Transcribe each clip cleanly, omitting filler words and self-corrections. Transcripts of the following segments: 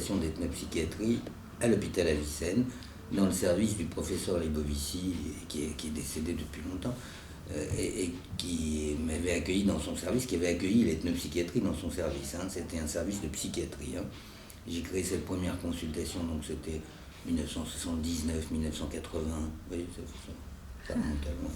consultation d'ethnopsychiatrie à l'hôpital Avicenne, dans le service du professeur Libovici, qui est décédé depuis longtemps, et qui m'avait accueilli dans son service, qui avait accueilli l'ethnopsychiatrie dans son service. C'était un service de psychiatrie. J'ai créé cette première consultation, donc c'était 1979, 1980, vous voyez, ça remonte à loin.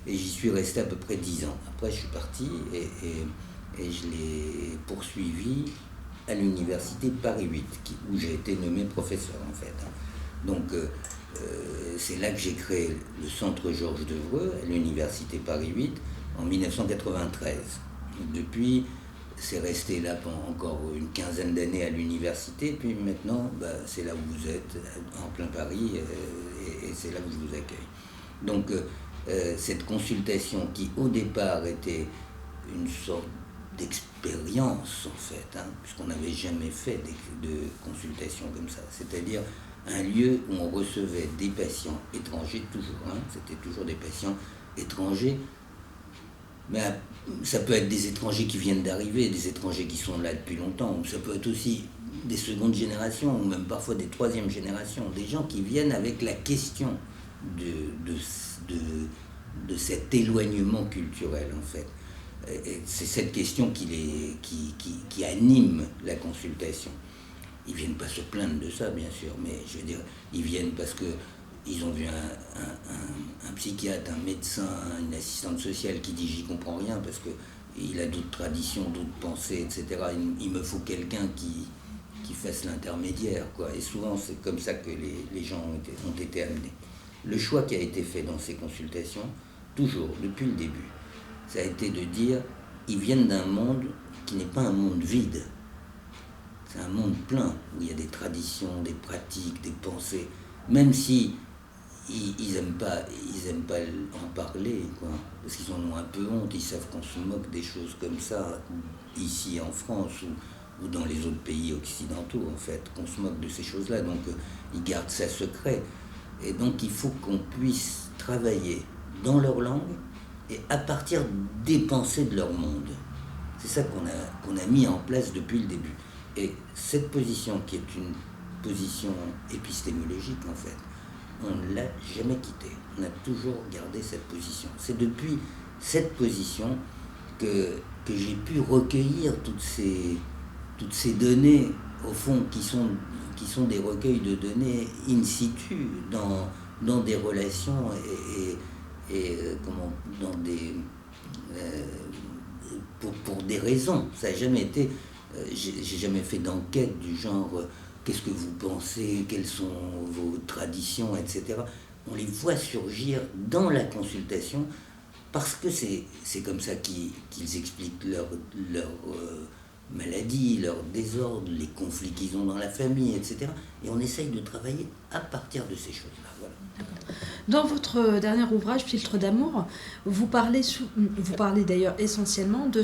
Et j'y suis resté à peu près 10 ans. Après, je suis parti et je l'ai poursuivi à l'université Paris 8, où j'ai été nommé professeur, en fait. Donc, c'est là que j'ai créé le centre Georges Devreux, à l'université Paris 8, en 1993. Depuis, c'est resté là pendant encore une quinzaine d'années à l'université, puis maintenant, c'est là où vous êtes, en plein Paris, et c'est là où je vous accueille. Donc, cette consultation qui, au départ, était une sorte d'expérience, en fait, puisqu'on n'avait jamais fait de consultation comme ça, c'est-à-dire un lieu où on recevait des patients étrangers, toujours, c'était toujours des patients étrangers, mais ça peut être des étrangers qui viennent d'arriver, des étrangers qui sont là depuis longtemps, ou ça peut être aussi des secondes générations, ou même parfois des troisièmes générations, des gens qui viennent avec la question de cet éloignement culturel, en fait. Et c'est cette question qui anime la consultation. Ils ne viennent pas se plaindre de ça, bien sûr, mais je veux dire, ils viennent parce qu'ils ont vu un psychiatre, un médecin, une assistante sociale qui dit « j'y comprends rien » parce qu'il a d'autres traditions, d'autres pensées, etc. Il me faut quelqu'un qui fasse l'intermédiaire, quoi. Et souvent, c'est comme ça que les gens ont été amenés. Le choix qui a été fait dans ces consultations, toujours, depuis le début, ça a été de dire « ils viennent d'un monde qui n'est pas un monde vide ». C'est un monde plein, où il y a des traditions, des pratiques, des pensées, même si ils aiment pas en parler, quoi, parce qu'ils en ont un peu honte, ils savent qu'on se moque des choses comme ça, ici en France ou dans les autres pays occidentaux, en fait, qu'on se moque de ces choses-là, donc ils gardent ça secret. Et donc il faut qu'on puisse travailler dans leur langue et à partir des pensées de leur monde. C'est ça qu'on a mis en place depuis le début. Et cette position, qui est une position épistémologique, en fait, on ne l'a jamais quittée. On a toujours gardé cette position. C'est depuis cette position que j'ai pu recueillir toutes ces données, au fond, qui sont des recueils de données in situ, dans des relations pour des raisons. Ça n'a jamais été... J'ai jamais fait d'enquête du genre qu'est-ce que vous pensez, quelles sont vos traditions, etc. On les voit surgir dans la consultation parce que c'est comme ça qu'ils expliquent leur maladie, leur désordre, les conflits qu'ils ont dans la famille, etc. Et on essaye de travailler à partir de ces choses-là. Voilà. Dans votre dernier ouvrage, Filtre d'amour, vous parlez d'ailleurs essentiellement de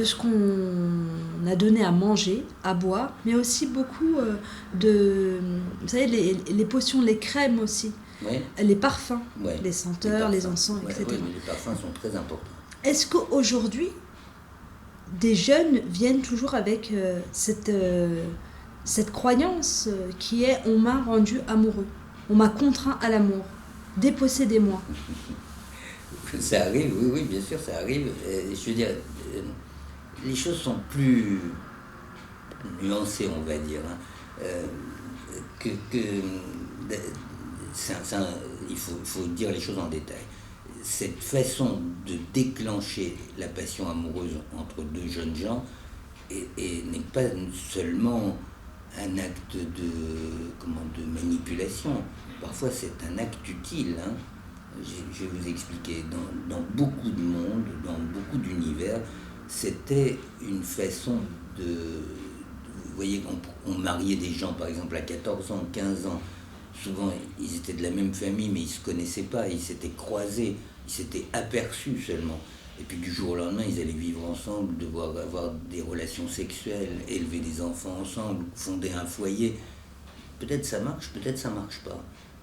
ce qu'on a donné à manger, à boire, mais aussi beaucoup vous savez, les potions, les crèmes aussi, oui. Les parfums, oui. Les senteurs, les encens, etc. Oui, mais les parfums sont très importants. Est-ce qu'aujourd'hui, des jeunes viennent toujours avec cette croyance qui est « on m'a rendu amoureux, on m'a contraint à l'amour, dépossédez-moi ». Ça arrive, oui, bien sûr, ça arrive. Je veux dire... les choses sont plus nuancées, on va dire. Il faut dire les choses en détail. Cette façon de déclencher la passion amoureuse entre deux jeunes gens n'est pas seulement un acte de manipulation. Parfois, c'est un acte utile. Je vais vous expliquer. Dans beaucoup de mondes, dans beaucoup d'univers, c'était une façon vous voyez, on mariait des gens, par exemple, à 14 ans, 15 ans. Souvent, ils étaient de la même famille, mais ils ne se connaissaient pas, ils s'étaient croisés, ils s'étaient aperçus seulement. Et puis du jour au lendemain, ils allaient vivre ensemble, devoir avoir des relations sexuelles, élever des enfants ensemble, fonder un foyer. Peut-être ça marche, peut-être ça marche pas.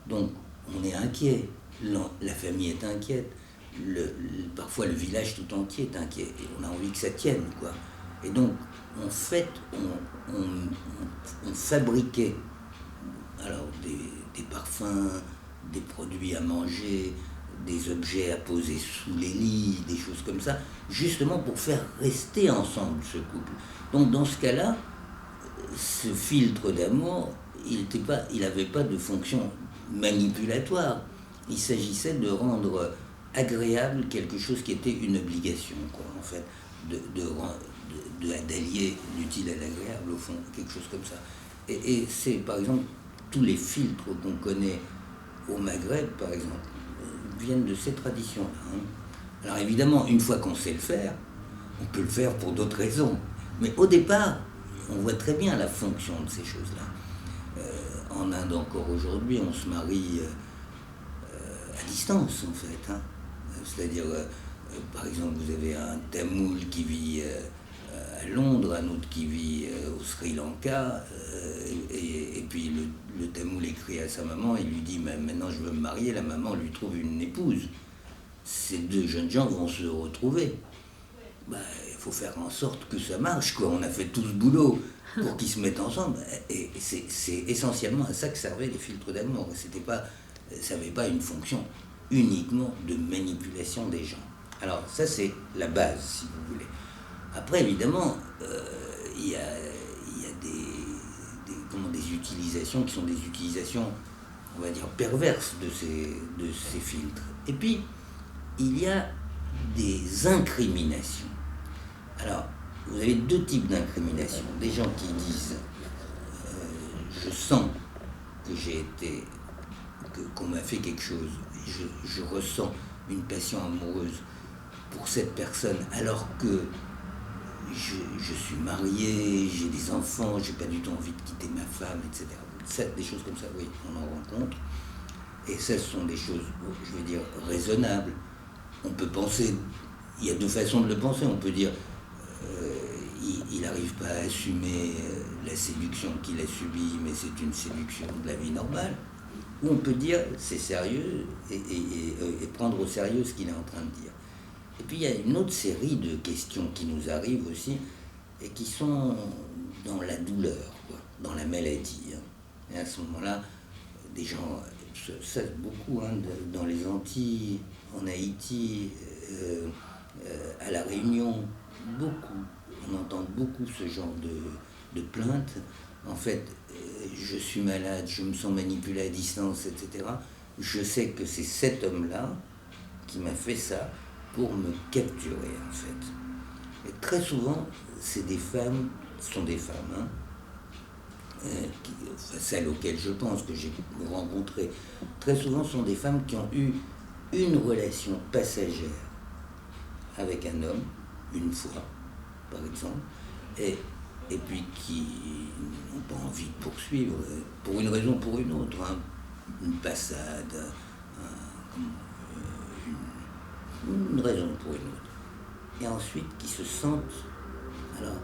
Donc, on est inquiet, la famille est inquiète. Parfois le village tout entier est inquiet et on a envie que ça tienne, quoi. Et donc, en fait, on fabriquait alors des parfums, des produits à manger, des objets à poser sous les lits, des choses comme ça, justement pour faire rester ensemble ce couple. Donc dans ce cas-là, ce filtre d'amour, il n'avait pas de fonction manipulatoire. Il s'agissait de rendre agréable quelque chose qui était une obligation, quoi, en fait, d'allier l'utile à l'agréable, au fond, quelque chose comme ça. Et c'est, par exemple, tous les filtres qu'on connaît au Maghreb, par exemple, viennent de ces traditions-là. Hein. Alors évidemment, une fois qu'on sait le faire, on peut le faire pour d'autres raisons. Mais au départ, on voit très bien la fonction de ces choses-là. En Inde encore aujourd'hui, on se marie à distance, en fait. Hein. C'est-à-dire, par exemple, vous avez un Tamoul qui vit à Londres, un autre qui vit au Sri Lanka, et puis le Tamoul écrit à sa maman et lui dit maintenant je veux me marier, la maman lui trouve une épouse. Ces deux jeunes gens vont se retrouver. Il faut faire en sorte que ça marche, quoi. On a fait tout ce boulot pour qu'ils se mettent ensemble. Et c'est essentiellement à ça que servaient les filtres d'amour. Ça n'avait pas une fonction uniquement de manipulation des gens. Alors ça, c'est la base, si vous voulez. Après, évidemment, il y a des utilisations qui sont des utilisations, on va dire, perverses de ces filtres. Et puis, il y a des incriminations. Alors, vous avez deux types d'incriminations. Des gens qui disent je sens que qu'on m'a fait quelque chose, je ressens une passion amoureuse pour cette personne alors que je suis marié, j'ai des enfants, j'ai pas du tout envie de quitter ma femme, etc. Des choses comme ça, oui, on en rencontre. Et ça, ce sont des choses, je veux dire, raisonnables. On peut penser, il y a deux façons de le penser. On peut dire, il n'arrive pas à assumer la séduction qu'il a subie, mais c'est une séduction de la vie normale. Ou on peut dire, c'est sérieux, et prendre au sérieux ce qu'il est en train de dire. Et puis il y a une autre série de questions qui nous arrivent aussi, et qui sont dans la douleur, quoi, dans la maladie. Hein. Et à ce moment-là, des gens, ça beaucoup, hein, dans les Antilles, en Haïti, à La Réunion, beaucoup, on entend beaucoup ce genre de plaintes. En fait, je suis malade, je me sens manipulé à distance, etc. Je sais que c'est cet homme-là qui m'a fait ça pour me capturer, en fait. Et très souvent, ce sont des femmes, hein, celles auxquelles je pense, que j'ai rencontrées, très souvent sont des femmes qui ont eu une relation passagère avec un homme, une fois, par exemple, et puis qui n'ont pas envie de poursuivre, pour une raison ou pour une autre, hein, une passade, une raison pour une autre. Et ensuite, qui se sentent, alors,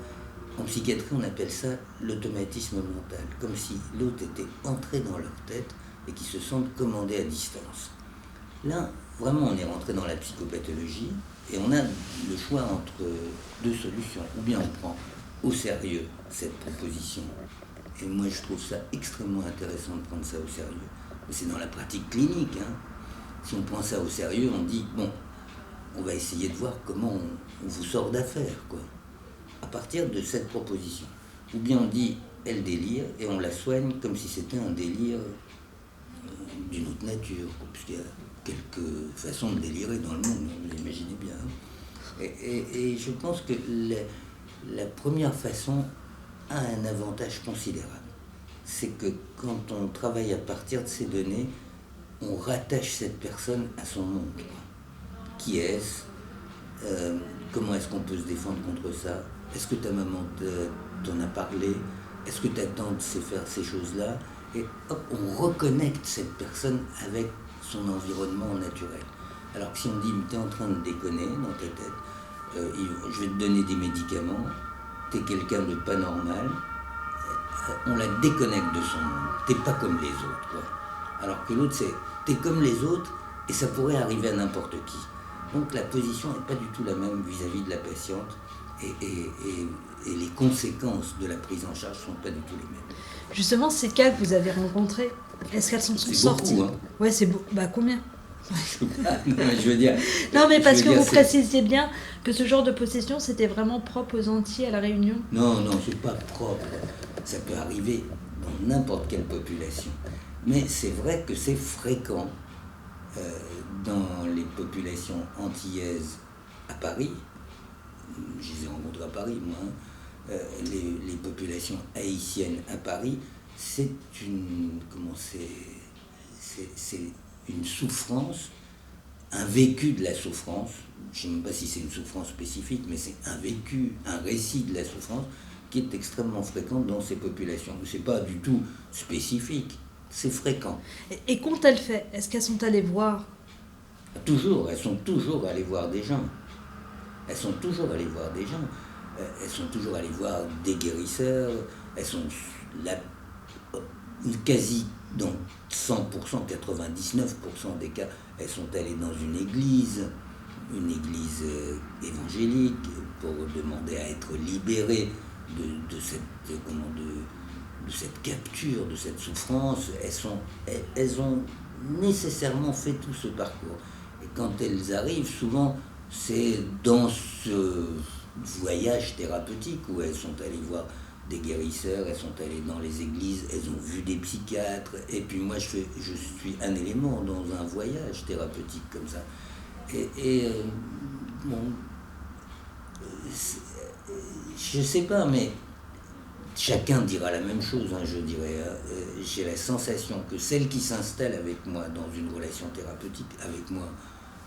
en psychiatrie, on appelle ça l'automatisme mental, comme si l'autre était entré dans leur tête et qui se sentent commandés à distance. Là, vraiment, on est rentré dans la psychopathologie et on a le choix entre deux solutions. Ou bien on prend au sérieux cette proposition, et moi je trouve ça extrêmement intéressant de prendre ça au sérieux, mais c'est dans la pratique clinique, hein. Si on prend ça au sérieux, on dit, bon, on va essayer de voir comment on vous sort d'affaire, quoi, à partir de cette proposition. Ou bien on dit, elle délire, et on la soigne comme si c'était un délire d'une autre nature, quoi, puisqu'il y a quelques façons de délirer dans le monde, vous l'imaginez bien. Hein. Et je pense que la première façon a un avantage considérable. C'est que quand on travaille à partir de ces données, on rattache cette personne à son monde. Qui est-ce ? Comment est-ce qu'on peut se défendre contre ça ? Est-ce que ta maman t'en a parlé ? Est-ce que ta tante sait faire ces choses-là ? Et hop, on reconnecte cette personne avec son environnement naturel. Alors que si on dit, mais t'es en train de déconner dans ta tête, je vais te donner des médicaments, t'es quelqu'un de pas normal, on la déconnecte de son monde, t'es pas comme les autres, quoi. Alors que l'autre, t'es comme les autres, et ça pourrait arriver à n'importe qui. Donc la position n'est pas du tout la même vis-à-vis de la patiente, et les conséquences de la prise en charge ne sont pas du tout les mêmes. Justement, ces cas que vous avez rencontrés, est-ce qu'elles sont sorties? Beaucoup, hein. Ouais, c'est beau. Bah, combien? Je veux dire. Non, mais parce que vous précisiez bien que ce genre de possession, c'était vraiment propre aux Antilles, à La Réunion. Non, c'est pas propre. Ça peut arriver dans n'importe quelle population. Mais c'est vrai que c'est fréquent dans les populations antillaises à Paris. Je les ai rencontrées à Paris, moi. Les populations haïtiennes à Paris, c'est une souffrance, un vécu de la souffrance. Je ne sais même pas si c'est une souffrance spécifique, mais c'est un vécu, un récit de la souffrance qui est extrêmement fréquent dans ces populations. Ce n'est pas du tout spécifique, c'est fréquent. Et qu'ont-elles fait? Est-ce qu'elles sont allées voir? Toujours, elles sont toujours allées voir des gens. Elles sont toujours allées voir des gens. Elles sont toujours allées voir des guérisseurs. Elles sont quasi dans 100%, 99% des cas, elles sont allées dans une église évangélique, pour demander à être libérées de cette capture, de cette souffrance. Elles ont nécessairement fait tout ce parcours. Et quand elles arrivent, souvent, c'est dans ce voyage thérapeutique où elles sont allées voir des guérisseurs, elles sont allées dans les églises, elles ont vu des psychiatres, et puis moi je suis un élément dans un voyage thérapeutique comme ça. Je sais pas, mais chacun dira la même chose, hein, je dirais. J'ai la sensation que celle qui s'installe avec moi dans une relation thérapeutique, avec moi,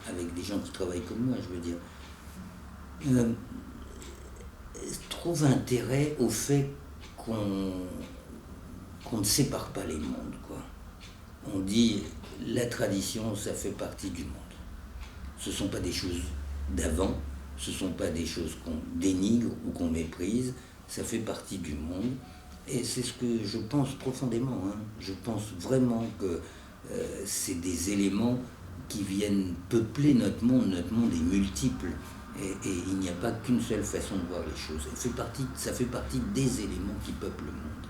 avec des gens qui travaillent comme moi, je veux dire, trouve intérêt au fait qu'on ne sépare pas les mondes, quoi. On dit la tradition, ça fait partie du monde. Ce ne sont pas des choses d'avant, ce ne sont pas des choses qu'on dénigre ou qu'on méprise, ça fait partie du monde. Et c'est ce que je pense profondément, hein. Je pense vraiment que c'est des éléments qui viennent peupler notre monde. Notre monde est multiple. Et il n'y a pas qu'une seule façon de voir les choses. Ça fait partie des éléments qui peuplent le monde.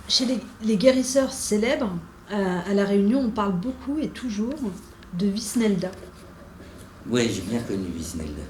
Chez les guérisseurs célèbres, à La Réunion, on parle beaucoup et toujours de Visnelda. Oui, j'ai bien connu Visnelda.